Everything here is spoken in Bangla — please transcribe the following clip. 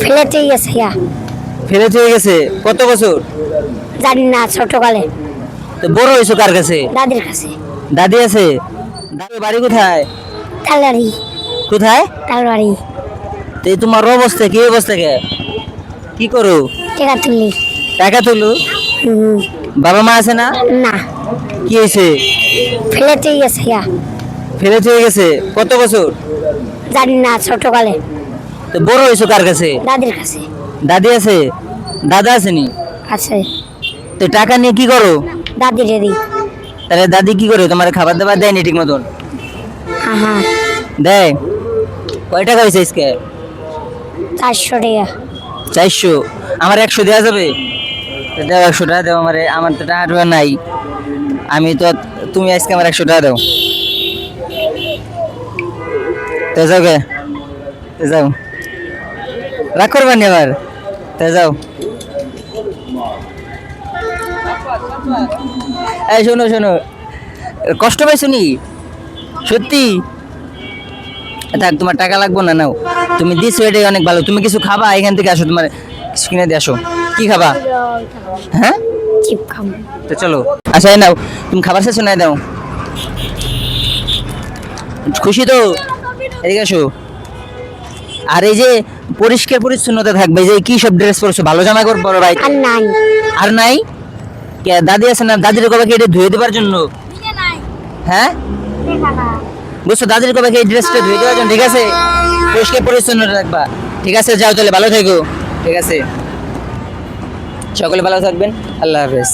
ফেলেতেই গেছে গা। ফেলে চলে গেছে কত বছর? জানি না, ছোটকালে। তো বড় হয়েছো কার কাছে? দাদির কাছে। দাদি আছে? দাদি বাড়ি কোথায়? তালবাড়ি। কোথায়? তালবাড়ি। তো এই তোমার অবস্থা কি অবস্থা কে? কি করো? টেকা তুললি। টাকা তুলো? হুম। বাবা মা আছে না? না, কি হয়েছে? ফেলেতেই গেছে গা। ফেলে চলে গেছে কত বছর? জানি না, ছোটকালে। তো বড় হয়েছো কার কাছে? দাদির কাছে। দাদি আছে? দাদা আসেনি? আছে। তো টাকা নিয়ে কি করো? দাদি রেডি। তাহলে দাদি কি করে, তোমার খাবার দাবার দেয়নি ঠিক মতন? হ্যাঁ হ্যাঁ। দেয়? কয় টাকা হয়েছে আজকে? 400 টাকা। 400? আমার 100 দেওয়া যাবে? তো দাও 100 টাকা দাও আমারে, আমার তো টাকা টুকা নাই। আমি তো, তুমি আজকে আমার 100 টাকা দাও। তো যাও গে, তো যাও, রাগ করবানি আবার। তো যাও। এই শোনো শোনো, কষ্ট পাইছো নি সত্যি? থাক, তোমার টাকা লাগবো না, নাও। তুমি দিছো এটাই অনেক ভালো। তুমি কিছু খাবা? এখান থেকে আসো, তোমার কিছু কিনে দিয়ে আসো। কি খাবা? হ্যাঁ, চিপ খাবো। তো চলো। আচ্ছা, এই নাও, তুমি খাবার শেষ নাই দাও। খুশি তো? এদিকে আসো। আর এই যে পরিষ্কার পরিচ্ছন্নতা থাকবে, যে কি সব ড্রেস পরছো, ভালো জামা কাপড় পরো ভাই। আর নাই। আর নাই? কে দাদি আছে না? দাদির কবে কি এটা ধুয়ে দেবার জন্য? হ্যাঁ, বুঝছো, দাদির কবে কি এই ড্রেসটা ধুয়ে দেওয়ার জন্য, ঠিক আছে? পরিষ্কার পরিচ্ছন্ন রাখবা, ঠিক আছে? যাও তাহলে, ভালো থেকো, ঠিক আছে? সকলে ভালো থাকবেন, আল্লাহ হাফেজ।